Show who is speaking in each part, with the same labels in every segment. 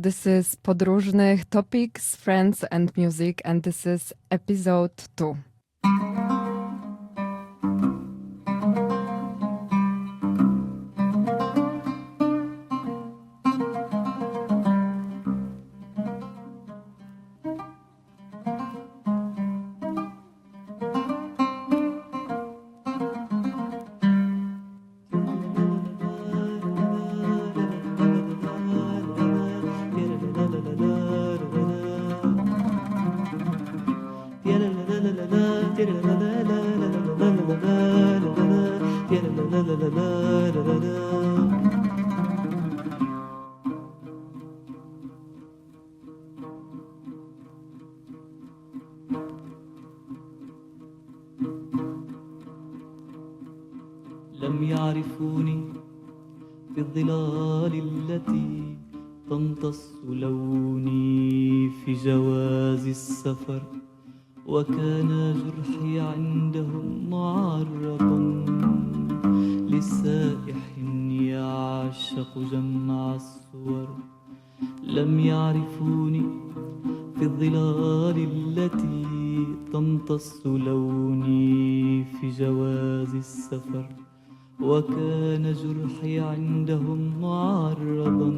Speaker 1: this is Podróżnych Topics, Friends and Music, and this is episode 2.
Speaker 2: لم يعرفوني في الظلال التي تمتص لوني في جواز السفر وكان جرحي عندهم معرضا لسائح يعشق جمع الصور لم يعرفوني في الظلال التي تمتص لوني في جواز السفر وكان جرحي عندهم معرضا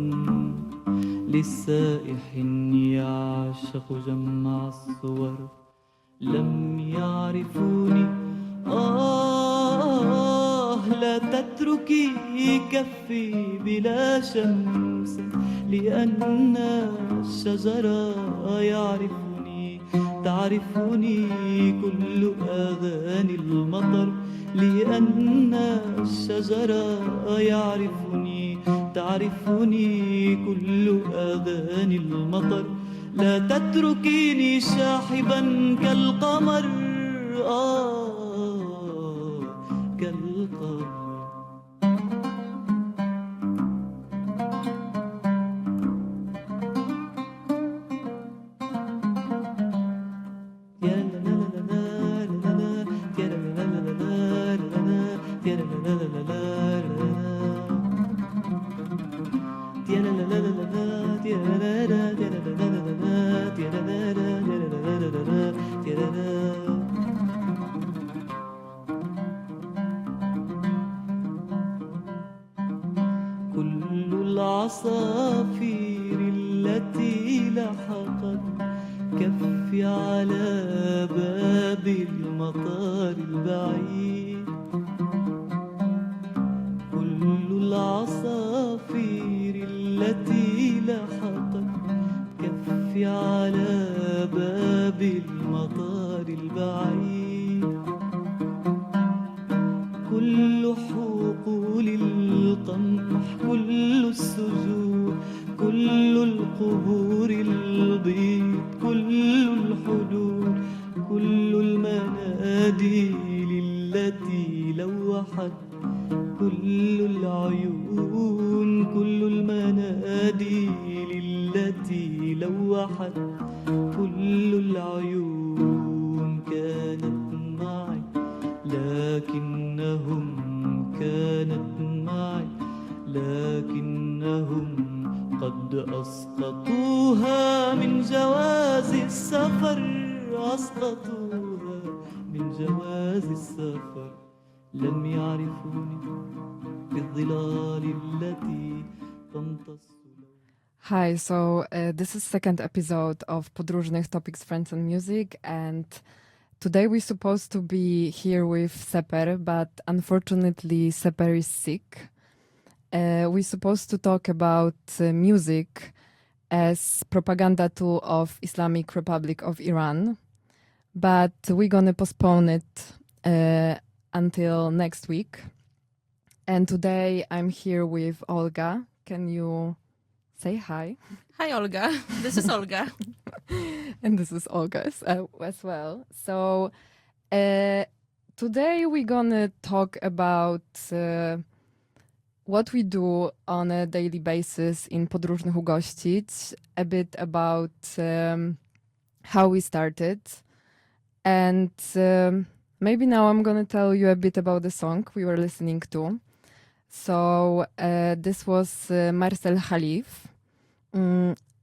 Speaker 2: للسائح يعشق جمع الصور لم يعرفوني لا تتركي كفي بلا شمس لأن الشجر يعرفني تعرفني كل آذان المطر لأن الشجر يعرفني تعرفني كل آذان المطر لا تتركيني شاحبا كالقمر كالقمر كل العصافير التي لحقت كفي على باب المطار البعيد كل العصافير التي لحقت كفي على باب المطار البعيد كل حقول القمح كل السجود كل القبور البيض كل الحدود كل المناديل التي لوحت كل العيون كل المناديل التي لوحت كل العيون كانت معي لكنهم قد أسقطوها من جواز السفر لم يعرفوني في الظلال التي تمتص.
Speaker 1: Hi, so this is second episode of Podróżnych Topics, Friends and Music, and today we're supposed to be here with Seper, but unfortunately Seper is sick. We're supposed to talk about music as propaganda tool of Islamic Republic of Iran, but we're gonna postpone it until next week. And today I'm here with Olga. Can you say hi?
Speaker 3: Hi, Olga. This is Olga.
Speaker 1: And this is Olga as well. So today we're gonna talk about what we do on a daily basis in Podróżnych Ugościć, a bit about how we started, and maybe now I'm gonna tell you a bit about the song we were listening to. So this was Marcel Khalife.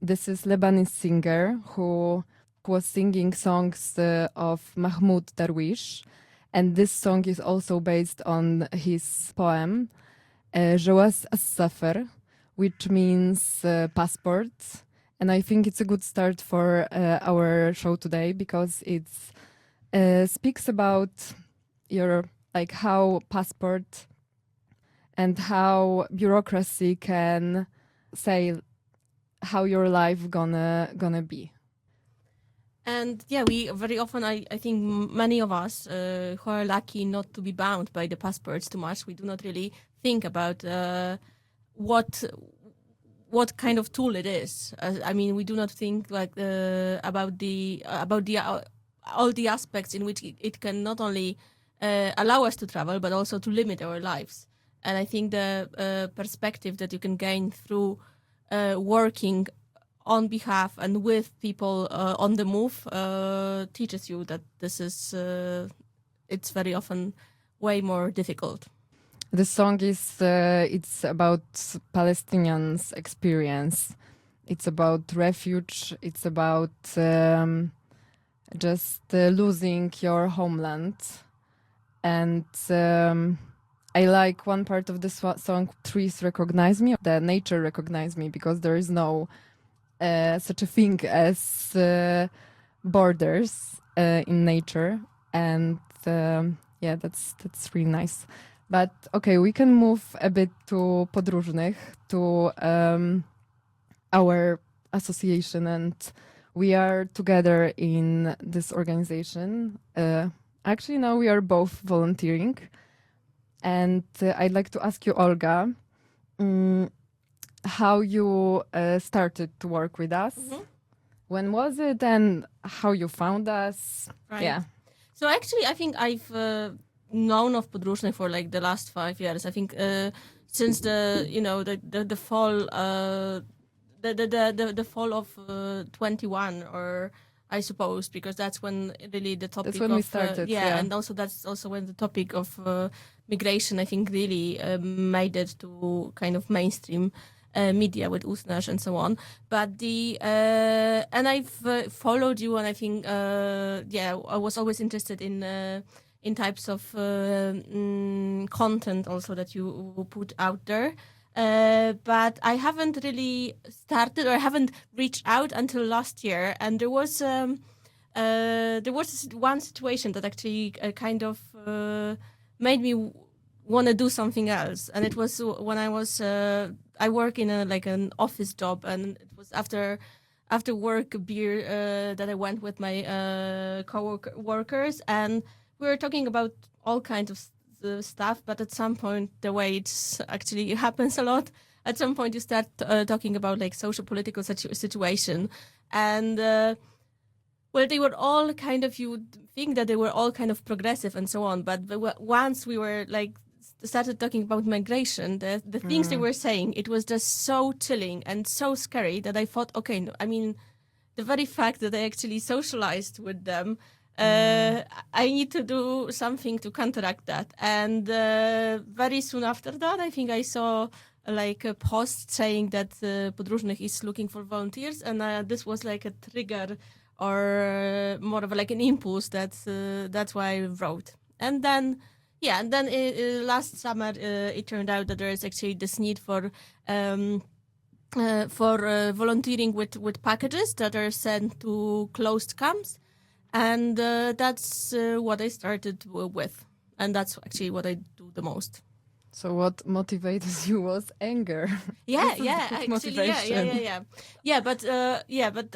Speaker 1: this is Lebanese singer who was singing songs of Mahmoud Darwish. And this song is also based on his poem, Jawaz as-Safar, which means passport. And I think it's a good start for our show today because it speaks about your, like, how passport and how bureaucracy can say how your life gonna be.
Speaker 3: And yeah, we very often, I think many of us who are lucky not to be bound by the passports too much, we do not really think about what kind of tool it is. I mean, we do not think like about the all the aspects in which it can not only allow us to travel, but also to limit our lives. And I think the perspective that you can gain through working on behalf and with people on the move teaches you that this is it's very often way more difficult.
Speaker 1: The song is it's about Palestinians' experience. It's about refuge. It's about just losing your homeland. And I like one part of the song, trees recognize me, the nature recognize me, because there is no such a thing as borders in nature. And yeah, that's really nice. But okay, we can move a bit to Podróżnych, to our association, and we are together in this organization. Actually, now we are both volunteering. And I'd like to ask you, Olga, how you started to work with us. Mm-hmm. When was it, and how you found us?
Speaker 3: Right.
Speaker 1: Yeah.
Speaker 3: So actually, I think I've known of Podróżnych for like the last 5 years. I think since the fall the fall of 21, or I suppose, because that's when really the topic.
Speaker 1: That's when we started.
Speaker 3: Yeah, and also that's also when the topic of migration, I think, really made it to kind of mainstream media with Usnash and so on. But and I've followed you, and I think I was always interested in types of content also that you put out there. But I haven't really started, or I haven't reached out until last year. And there was one situation that actually kind of made me want to do something else. And it was when I work in an office job, and it was after work beer that I went with my co-workers, and we were talking about all kinds of stuff. But at some point, the way it actually happens a lot, at some point you start talking about like social political situation, and well, they were all kind of, you would think that they were all kind of progressive and so on. But once we were like started talking about migration, the things they were saying, it was just so chilling and so scary that I thought, okay, no, I mean, the very fact that I actually socialized with them, I need to do something to counteract that. And very soon after that, I think I saw like a post saying that Podróżnych is looking for volunteers, and this was like a trigger, or more of like an impulse that's why I wrote. And then last summer it turned out that there is actually this need for volunteering with packages that are sent to closed camps. And that's what I started with. And that's actually what I do the most.
Speaker 1: So what motivated you was anger.
Speaker 3: Yeah, but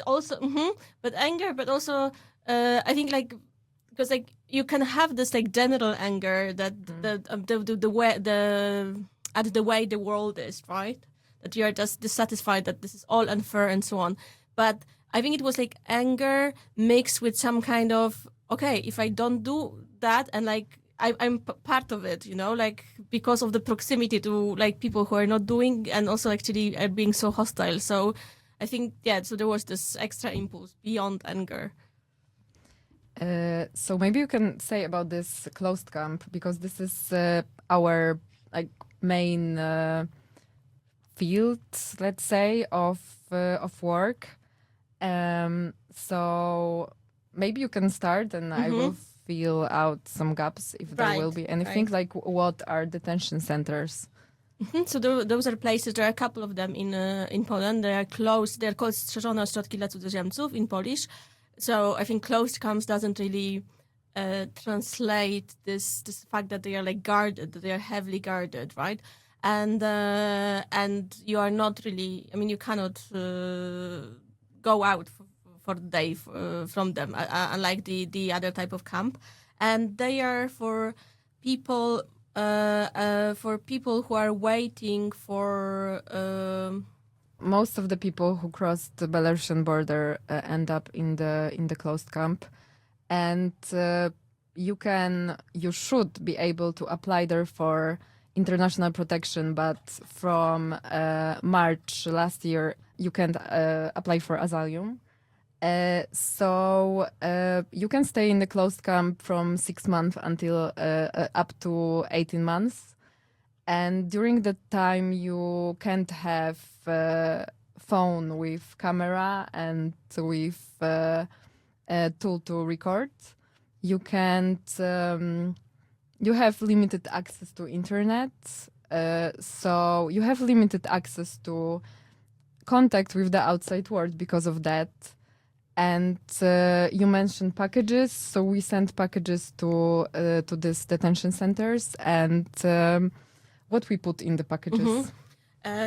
Speaker 3: also, but anger, but also, I think like, because like you can have this like general anger that the way the world is, right? That you are just dissatisfied that this is all unfair and so on. But I think it was like anger mixed with some kind of, okay, if I don't do that, and like I'm part of it, like because of the proximity to like people who are not doing, and also actually are being so hostile. So I think, so there was this extra impulse beyond anger.
Speaker 1: So maybe you can say about this closed camp, because this is our like main field, let's say, of of work. So maybe you can start, and I will fill out some gaps if there will be anything. Like, what are detention centers?
Speaker 3: So those are places. There are a couple of them in Poland. They are closed. They are called strzeżone ośrodki dla cudzoziemców in Polish. So I think closed camps doesn't really translate this fact that they are like guarded, that they are heavily guarded, right? And you are not really. I mean, you cannot go out for the day from them, unlike the other type of camp. And they are for people who are waiting for.
Speaker 1: Most of the people who cross the Belarusian border end up in the closed camp, and you should be able to apply there for international protection. But from March last year, you can't apply for asylum. So you can stay in the closed camp from 6 months until up to 18 months. And during that time, you can't have phone with camera and with tool to record. You can't. You have limited access to internet. So you have limited access to contact with the outside world because of that. And you mentioned packages, so we send packages to these detention centers. And what we put in the packages?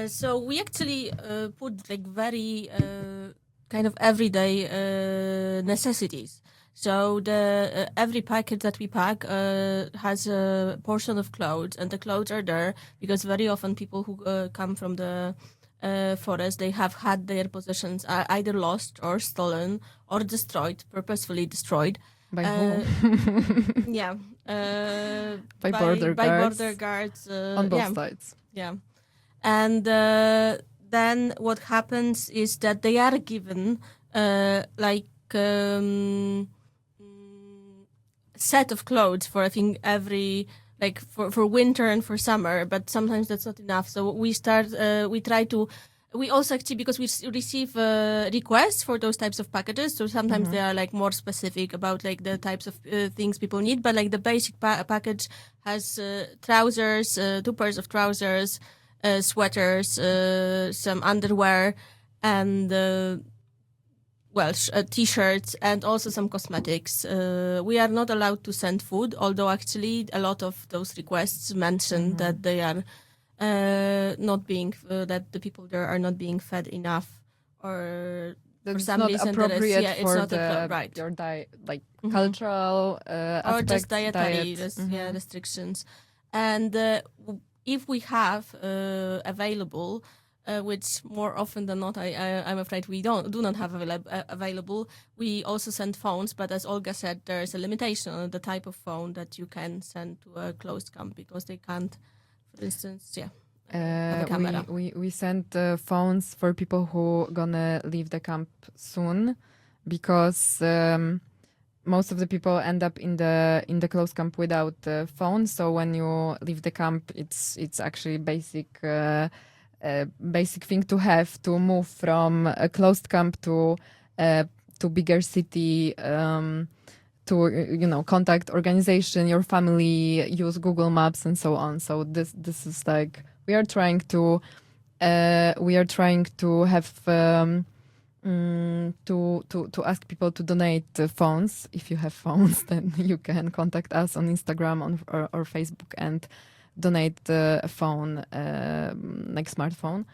Speaker 3: So we actually put like very kind of everyday necessities. So the every package that we pack has a portion of clothes, and the clothes are there because very often people who come from the forest, they have had their possessions either lost or stolen or destroyed, purposefully destroyed.
Speaker 1: By who?
Speaker 3: Yeah.
Speaker 1: By border
Speaker 3: guards.
Speaker 1: On both sides.
Speaker 3: Yeah. And then what happens is that they are given set of clothes for, I think, every, like for winter and for summer, but sometimes that's not enough. So we also actually, because we receive requests for those types of packages, so sometimes they are like more specific about like the types of things people need, but like the basic package has trousers, 2 pairs of trousers, sweaters, some underwear, and t-shirts, and also some cosmetics. We are not allowed to send food, although actually a lot of those requests mention that they are not being that the people there are not being fed enough, or
Speaker 1: That's
Speaker 3: for some
Speaker 1: not
Speaker 3: reason
Speaker 1: appropriate
Speaker 3: it's
Speaker 1: for
Speaker 3: not
Speaker 1: your cultural
Speaker 3: or just dietary
Speaker 1: diet.
Speaker 3: restrictions. And if we have available, which more often than not, I'm afraid we do not have available. We also send phones, but as Olga said, there is a limitation on the type of phone that you can send to a closed camp, because they can't, for instance, have a camera.
Speaker 1: We send phones for people who gonna leave the camp soon, because most of the people end up in the closed camp without the phone. So when you leave the camp, it's actually basic thing to have to move from a closed camp to bigger city, to contact organization, your family, use Google Maps and so on. So this is like we are trying to have to ask people to donate phones. If you have phones, then you can contact us on Instagram or Facebook and donate a phone, like smartphone.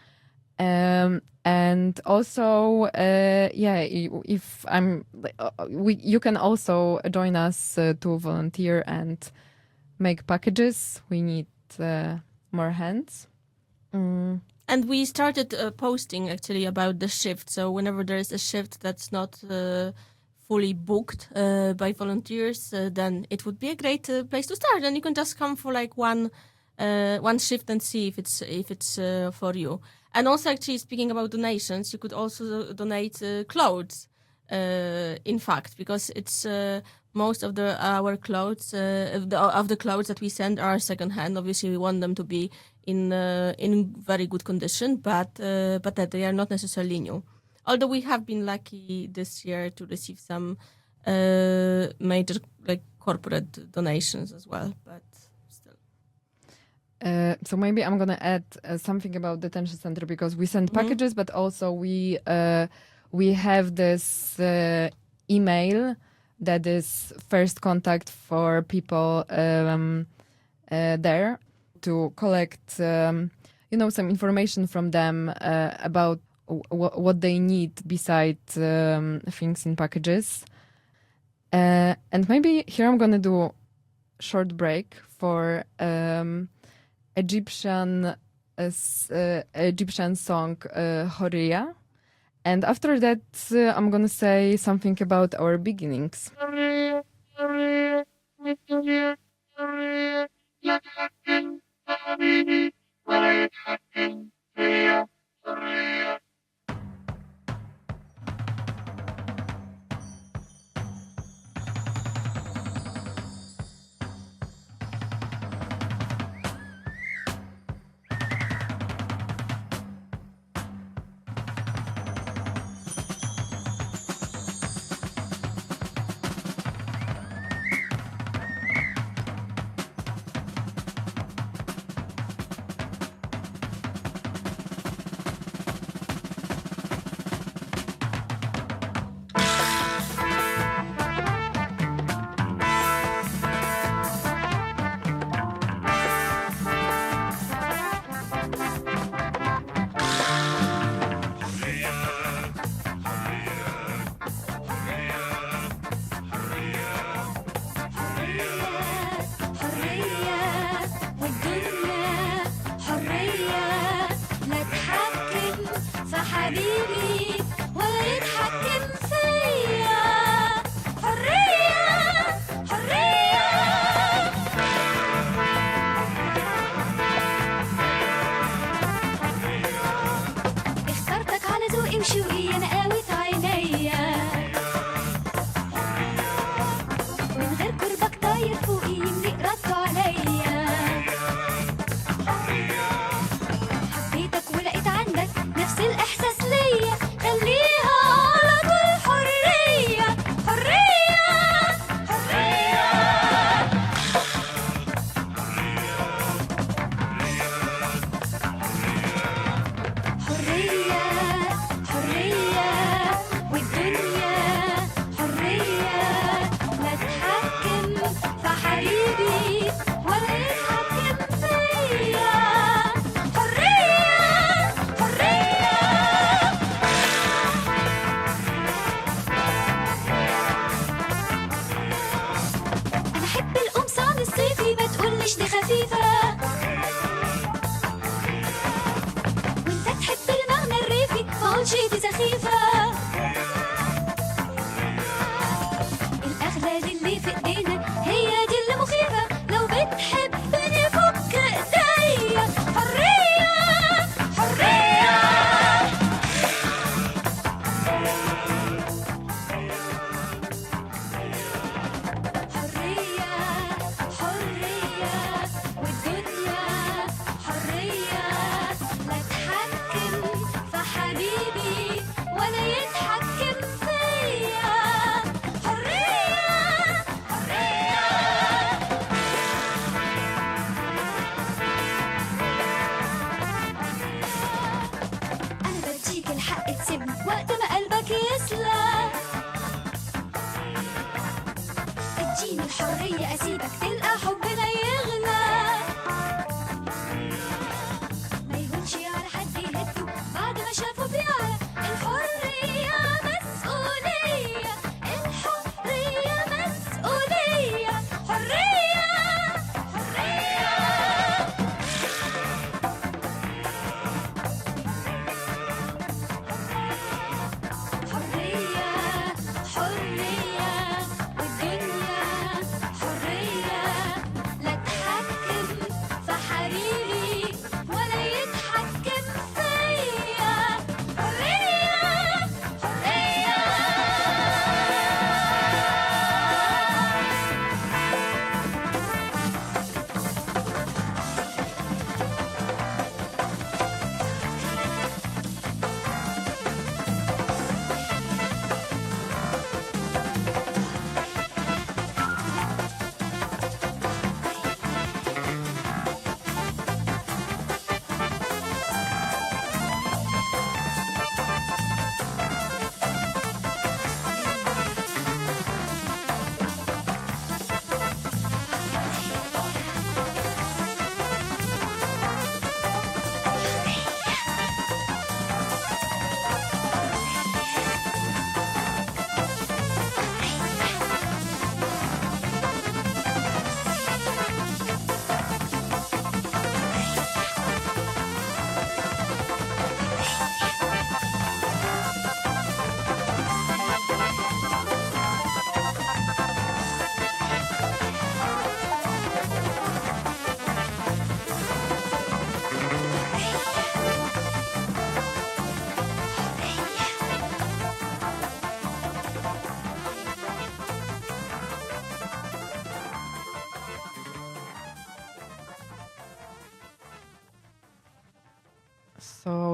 Speaker 1: And also, if you can also join us to volunteer and make packages. We need more hands.
Speaker 3: And we started posting actually about the shift. So whenever there is a shift that's not fully booked by volunteers, then it would be a great place to start. And you can just come for like one shift and see if it's for you. And also, actually, speaking about donations, you could also donate clothes. In fact, because it's most of our clothes of the clothes that we send are secondhand. Obviously, we want them to be in very good condition, but that they are not necessarily new. Although we have been lucky this year to receive some major like corporate donations as well, but still.
Speaker 1: So maybe I'm gonna add something about detention center, because we send packages, but also we have this email that is first contact for people there to collect, some information from them about what they need beside things in packages. And maybe here I'm gonna do a short break for Egyptian song Horreya. And after that, I'm gonna say something about our beginnings.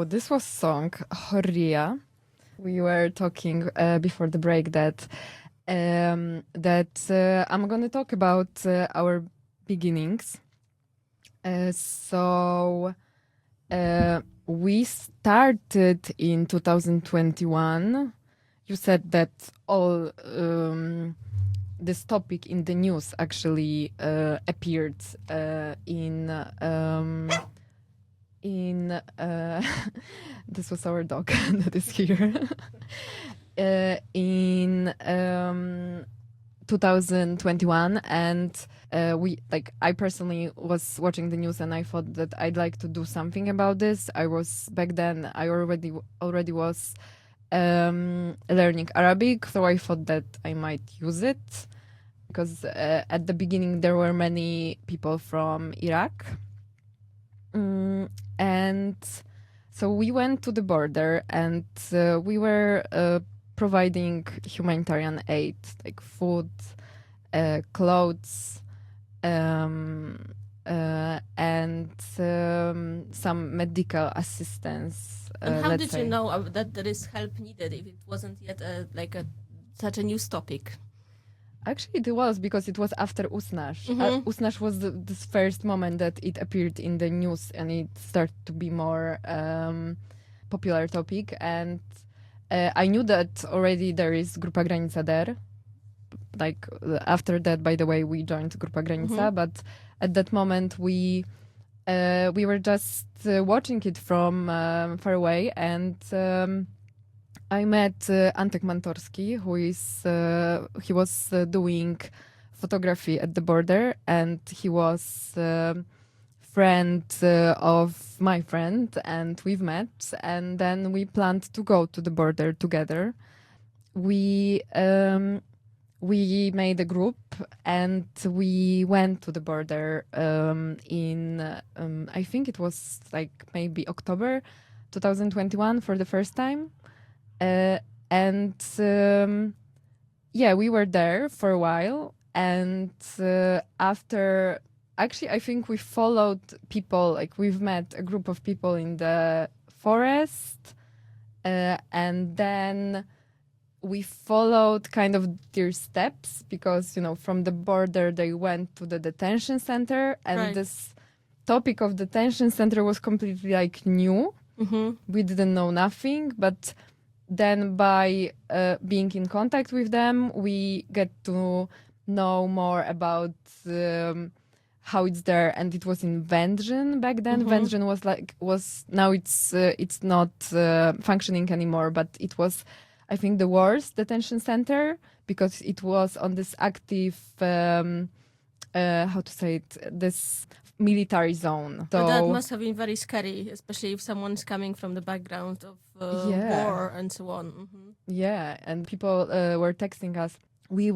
Speaker 1: this was song Horreya. We were talking before the break that I'm going to talk about our beginnings. We started in 2021. You said that all this topic in the news actually appeared in this was our dog that is here in 2021, and I personally was watching the news and I thought that I'd like to do something about this. I already was learning Arabic, so I thought that I might use it because at the beginning there were many people from Iraq. And so we went to the border and we were providing humanitarian aid, like food, clothes, and some medical assistance.
Speaker 3: And how did you know that there is help needed if it wasn't yet such a news topic?
Speaker 1: Actually, it was because it was after Usnash. Usnash was this first moment that it appeared in the news and it started to be more popular topic. And I knew that already there is Grupa Granica there. Like after that, by the way, we joined Grupa Granica. But at that moment, we were just watching it from far away, and I met Antek Mantorski, he was doing photography at the border, and he was friend of my friend, and we've met, and then we planned to go to the border together. We made a group and we went to the border in I think it was like maybe October 2021 for the first time. We were there for a while, and after, actually I think we followed people, like we've met a group of people in the forest, and then we followed kind of their steps because, from the border they went to the detention center, and this topic of detention center was completely like new. We didn't know nothing, but then by being in contact with them, we get to know more about how it's there. And it was in Wędrzyn back then. Wędrzyn was now it's not functioning anymore, but it was, I think, the worst detention center because it was on this active this military zone. So
Speaker 3: that must have been very scary, especially if someone's coming from the background of war and so on.
Speaker 1: Yeah, and people were texting us. We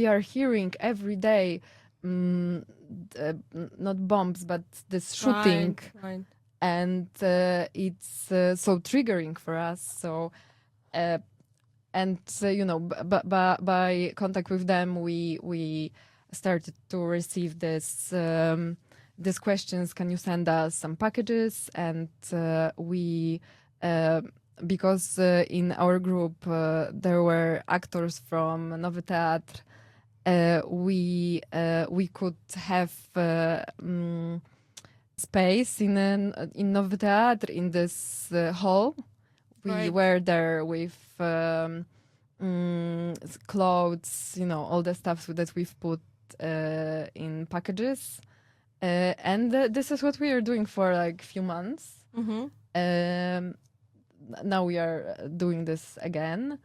Speaker 1: are hearing every day, not bombs, but this shooting, and it's so triggering for us. So, by contact with them, we started to receive these questions. Can you send us some packages? And because in our group there were actors from Nowy Teatr, we could have space in Nowy Teatr in this hall. We were there with clothes, all the stuff that we've put in packages. And this is what we are doing for like a few months. Now we are doing this again.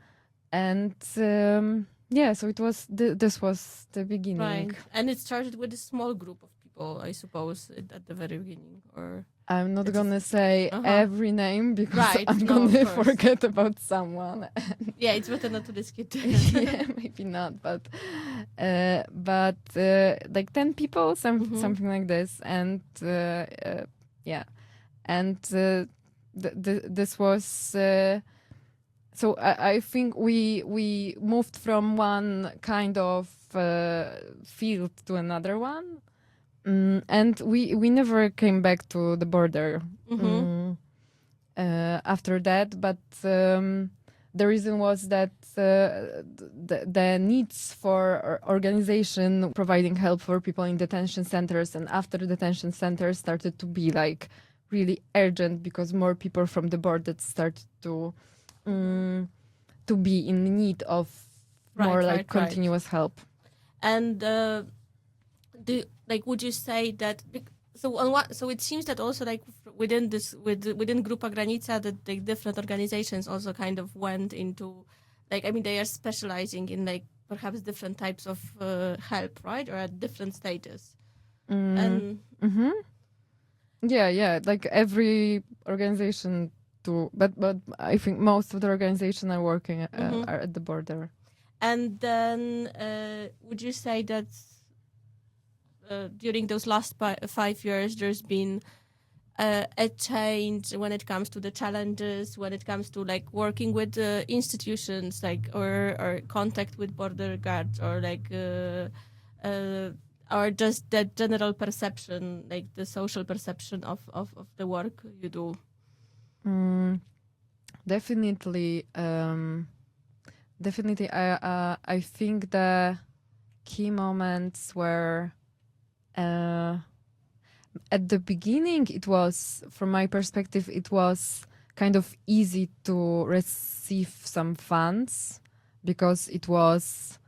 Speaker 1: And so it was this was the beginning.
Speaker 3: Right. And it started with a small group of people, I suppose, at the very beginning. Or
Speaker 1: I'm not going to say every name because I'm going to forget about someone.
Speaker 3: Yeah, it's better not to risk it.
Speaker 1: Yeah, maybe not, but like 10 people, something like this. And this was so I think we moved from one kind of field to another one. And we never came back to the border. after that, but the reason was that the needs for organization providing help for people in detention centers and after detention centers started to be like really urgent because more people from the border started to be in need of more continuous help.
Speaker 3: And would you say that? So it seems that also like within Grupa Granica that the different organizations also kind of went into they are specializing in like perhaps different types of help, right, or at different stages. And
Speaker 1: yeah, like every organization too, but I think most of the organizations are working are at the border.
Speaker 3: And then would you say that during those last 5 years, there's been a change when it comes to the challenges, when it comes to like working with institutions, like or contact with border guards, or like or just the general perception, like the social perception of the work you do?
Speaker 1: Definitely. Definitely. I think the key moments were at the beginning, it was, from my perspective, it was kind of easy to receive some funds because it was,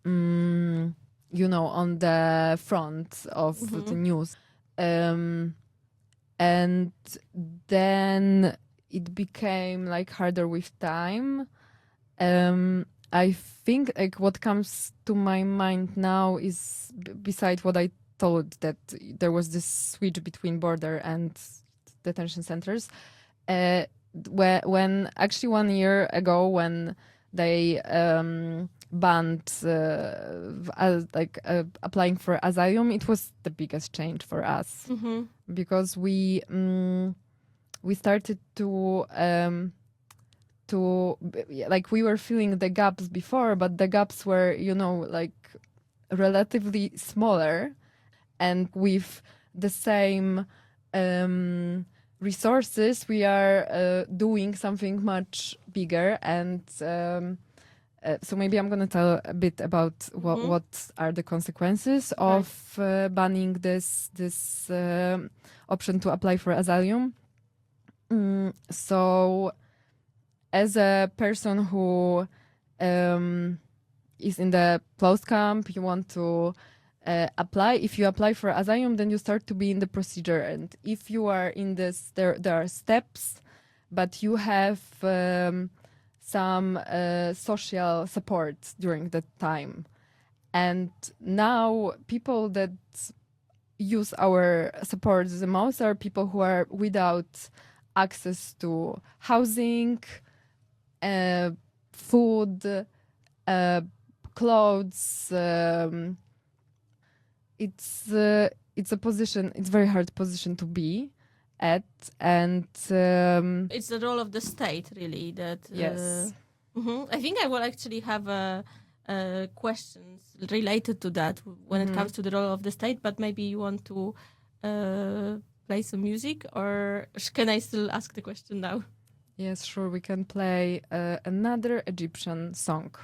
Speaker 1: on the front of the news. And then it became like harder with time. I think like what comes to my mind now is besides what I thought, that there was this switch between border and detention centers. When actually 1 year ago, when they banned applying for asylum, it was the biggest change for us because we started to like we were filling the gaps before, but the gaps were like relatively smaller, and with the same resources we are doing something much bigger. And so maybe I'm going to tell a bit about what are the consequences of banning this option to apply for asylum. So as a person who is in the closed camp, you want to apply. If you apply for asylum, then you start to be in the procedure. And if you are in this, there are steps, but you have some social support during that time. And now people that use our support the most are people who are without access to housing, food, clothes. It's a position. It's a very hard position to be at, and
Speaker 3: it's the role of the state, really. That
Speaker 1: yes.
Speaker 3: I think I will actually have questions related to that when it comes to the role of the state. But maybe you want to play some music, or can I still ask the question now?
Speaker 1: Yes, sure. We can play another Egyptian song.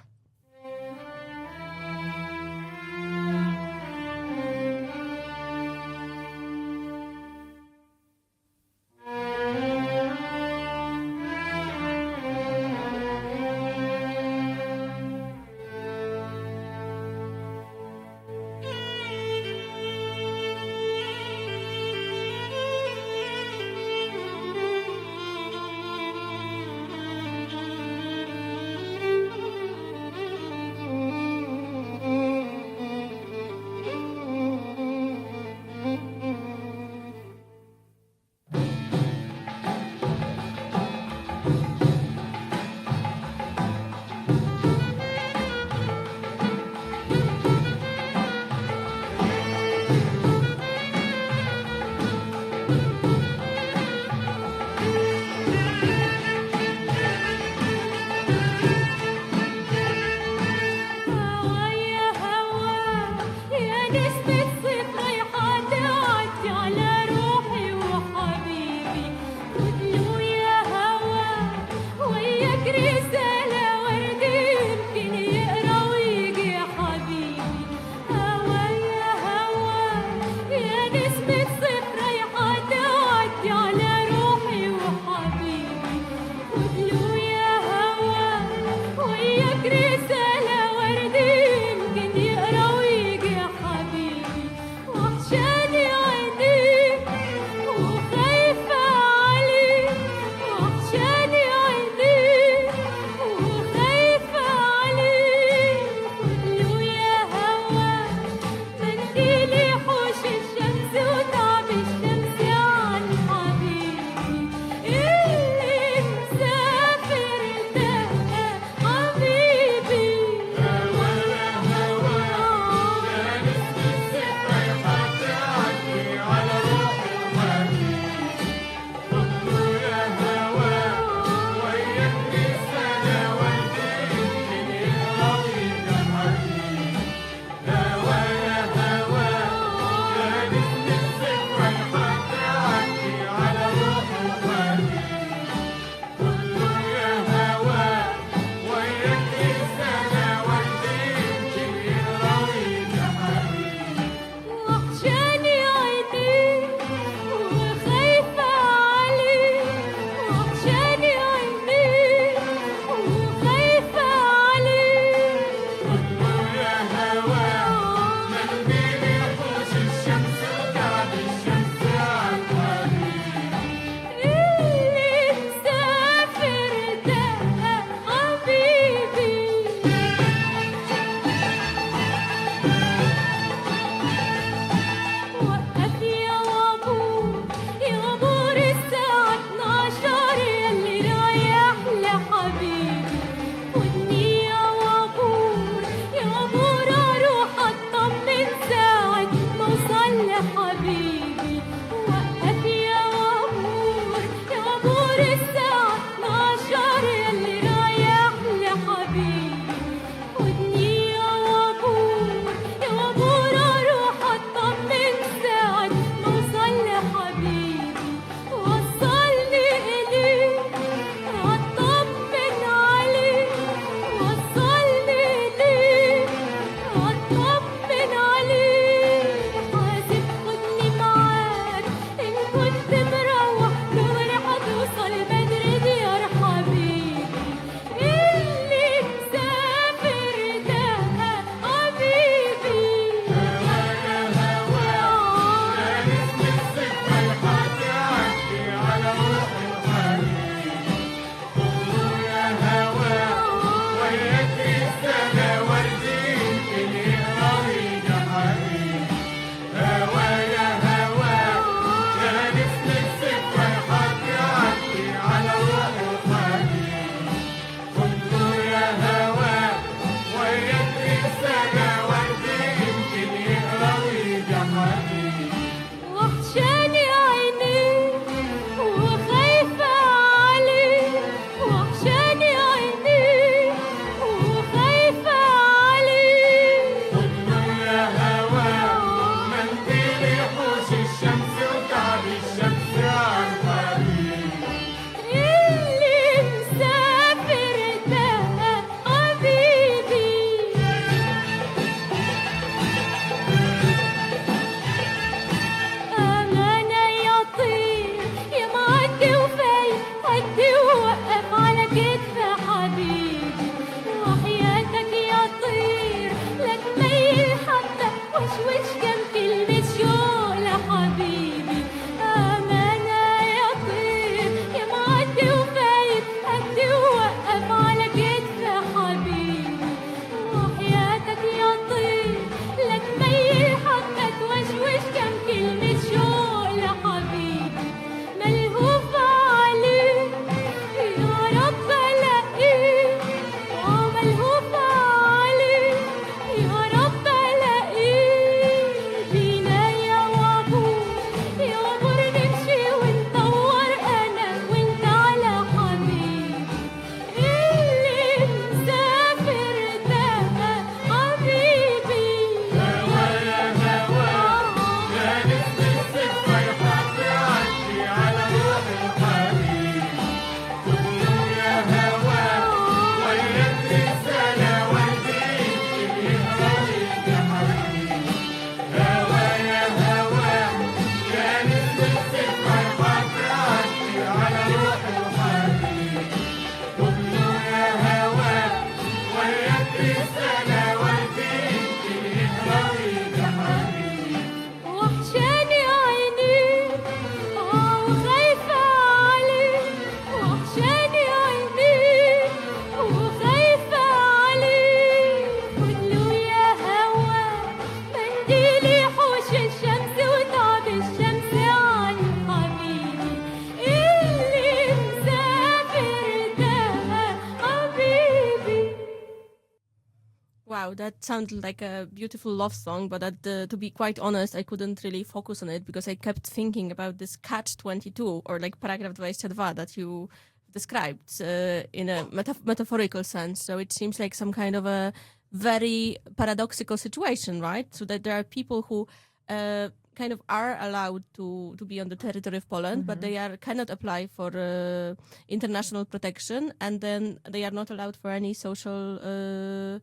Speaker 3: Wow, that sounded like a beautiful love song, but to be quite honest, I couldn't really focus on it because I kept thinking about this catch-22 or like paragraph 22 that you described in a metaphorical sense. So it seems like some kind of a very paradoxical situation, right? So that there are people who kind of are allowed to be on the territory of Poland, but they cannot apply for international protection, and then they are not allowed for any social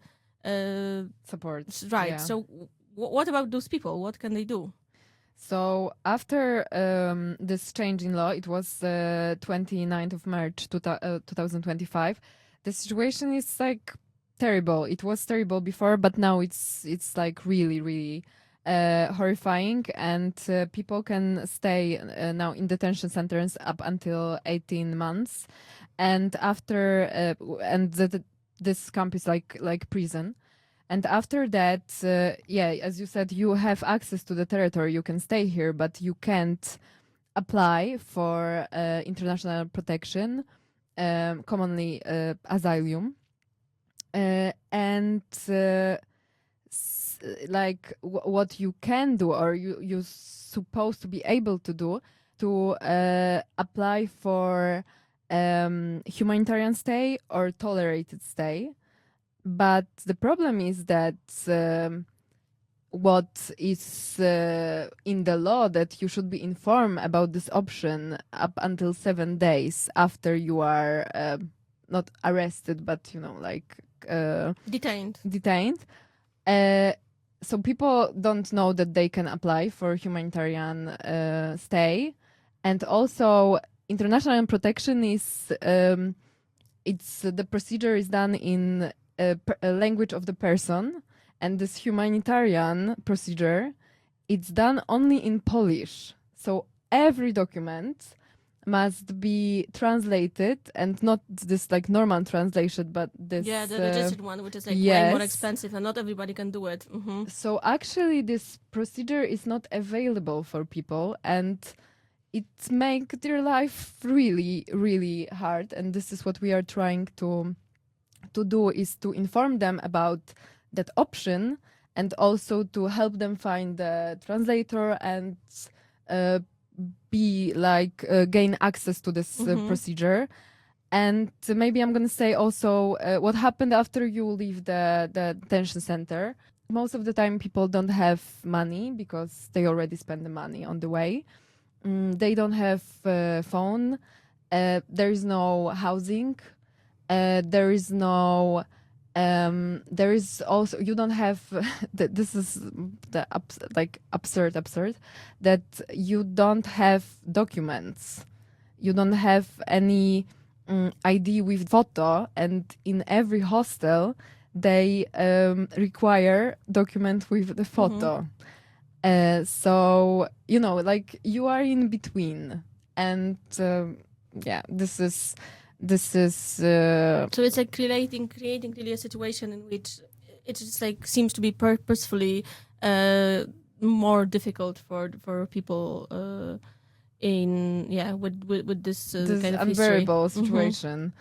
Speaker 1: support.
Speaker 3: Right.
Speaker 1: Yeah.
Speaker 3: So what about those people? What can they do?
Speaker 1: So after this change in law, it was 29th of March 2025. The situation is like terrible. It was terrible before, but now it's like really, really horrifying. And people can stay now in detention centers up until 18 months. And after this camp is like prison. And after that, as you said, you have access to the territory. You can stay here, but you can't apply for international protection, commonly asylum. What you can do, or you're supposed to be able to do, to apply for humanitarian stay or tolerated stay. But the problem is that what is in the law, that you should be informed about this option up until 7 days after you are not arrested, but
Speaker 3: Detained.
Speaker 1: So people don't know that they can apply for humanitarian stay, and also international protection is the procedure is done in a language of the person, and this humanitarian procedure, it's done only in Polish. So every document must be translated, and not this like normal translation, but this
Speaker 3: the registered one, which is like way more expensive, and not everybody can do it.
Speaker 1: So actually this procedure is not available for people, and it makes their life really, really hard. And this is what we are trying to do, is to inform them about that option, and also to help them find the translator and gain access to this procedure. And maybe I'm gonna say also what happened after you leave the detention center. Most of the time people don't have money because they already spent the money on the way. They don't have phone. There is no housing. There is no. There is also, you don't have. This is the absurd that you don't have documents. You don't have any ID with photo, and in every hostel they require document with the photo. So you are in between, and this is.
Speaker 3: So it's like creating really a situation in which it just like seems to be purposefully more difficult for people with this kind of
Speaker 1: unbearable situation.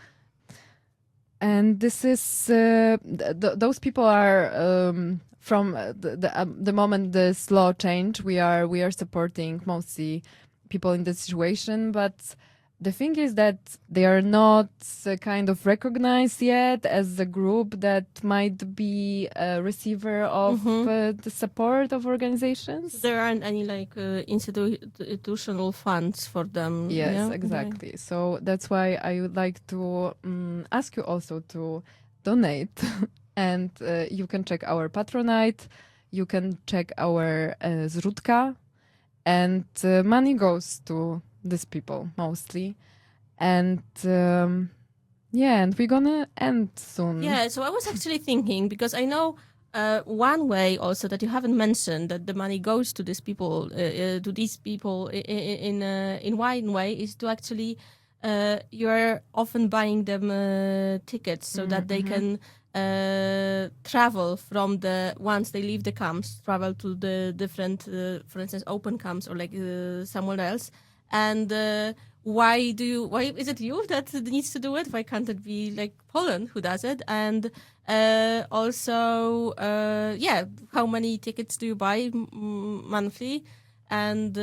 Speaker 1: And this is those people are from the moment this law changed, we are supporting mostly people in this situation, but the thing is that they are not kind of recognized yet as a group that might be a receiver of the support of organizations.
Speaker 3: So there aren't any institutional funds for them.
Speaker 1: Yes, exactly. Okay. So that's why I would like to ask you also to donate. And you can check our Patronite, you can check our Zrzutka, and money goes to these people mostly. And and we're gonna end soon.
Speaker 3: Yeah, so I was actually thinking, because I know one way also that you haven't mentioned that the money goes to these people in one way is to actually you're often buying them tickets so that they can travel from once they leave the camps, travel to the different, for instance, open camps or somewhere else. And why is it you that needs to do it? Why can't it be like Poland who does it? And also, how many tickets do you buy monthly? And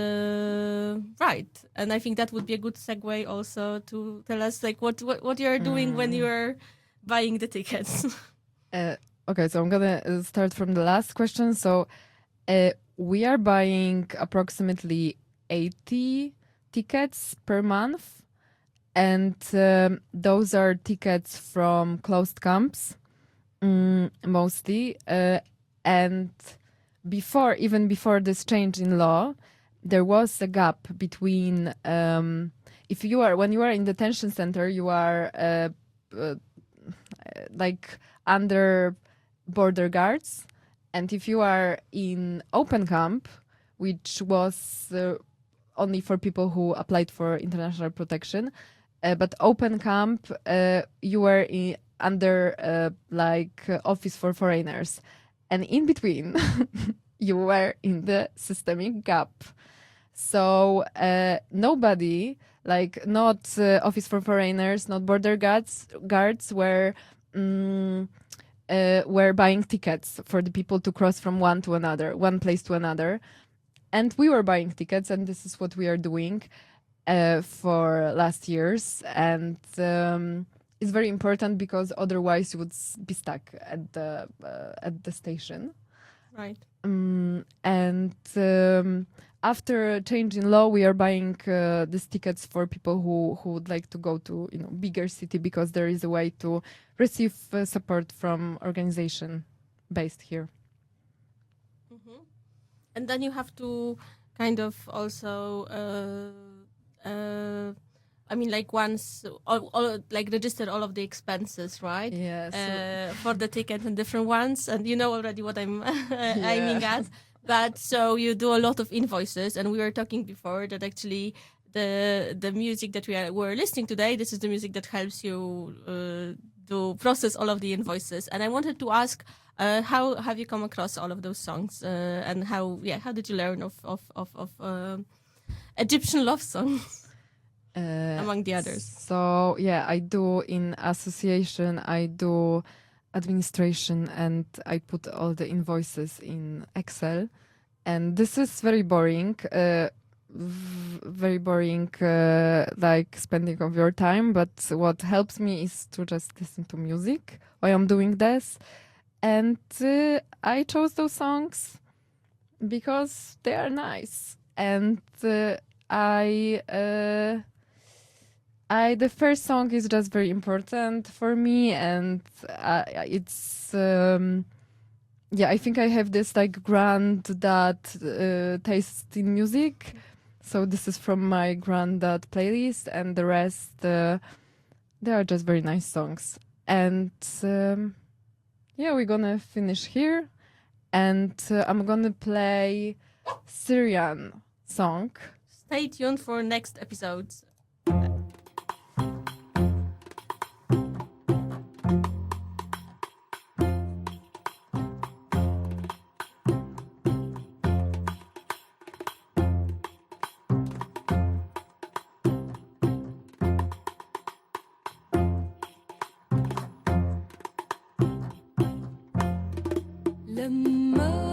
Speaker 3: right, and I think that would be a good segue also to tell us like what you're doing when you're buying the tickets.
Speaker 1: Okay, so I'm gonna start from the last question. So we are buying approximately 80 tickets per month, and those are tickets from closed camps, mostly. And even before this change in law, there was a gap between when you are in detention center, you are like under border guards, and if you are in open camp, which was only for people who applied for international protection, but open camp, you were under office for foreigners, and in between you were in the systemic gap. So nobody, like not office for foreigners, not border guards were buying tickets for the people to cross from one place to another. And we were buying tickets, and this is what we are doing for last years. And it's very important because otherwise you would be stuck at the station.
Speaker 3: Right.
Speaker 1: After change in law, we are buying these tickets for people who would like to go to bigger city, because there is a way to receive support from organization based here.
Speaker 3: Mm-hmm. And then you have to kind of also, once register all of the expenses, right?
Speaker 1: Yes.
Speaker 3: For the ticket and different ones, and you know already what I'm aiming at. But so you do a lot of invoices, and we were talking before that actually the music that we're listening today, this is the music that helps you to process all of the invoices. And I wanted to ask, how have you come across all of those songs, and how did you learn of Egyptian love songs among the others?
Speaker 1: So I do in association, I do administration, and I put all the invoices in Excel, and this is very boring, like spending of your time. But what helps me is to just listen to music while I'm doing this, and I chose those songs because they are nice, and the first song is just very important for me, and it's I think I have this like granddad taste in music, so this is from my granddad playlist, and the rest they are just very nice songs. And we're gonna finish here, and I'm gonna play Syrian song.
Speaker 3: Stay tuned for next episodes.
Speaker 4: لما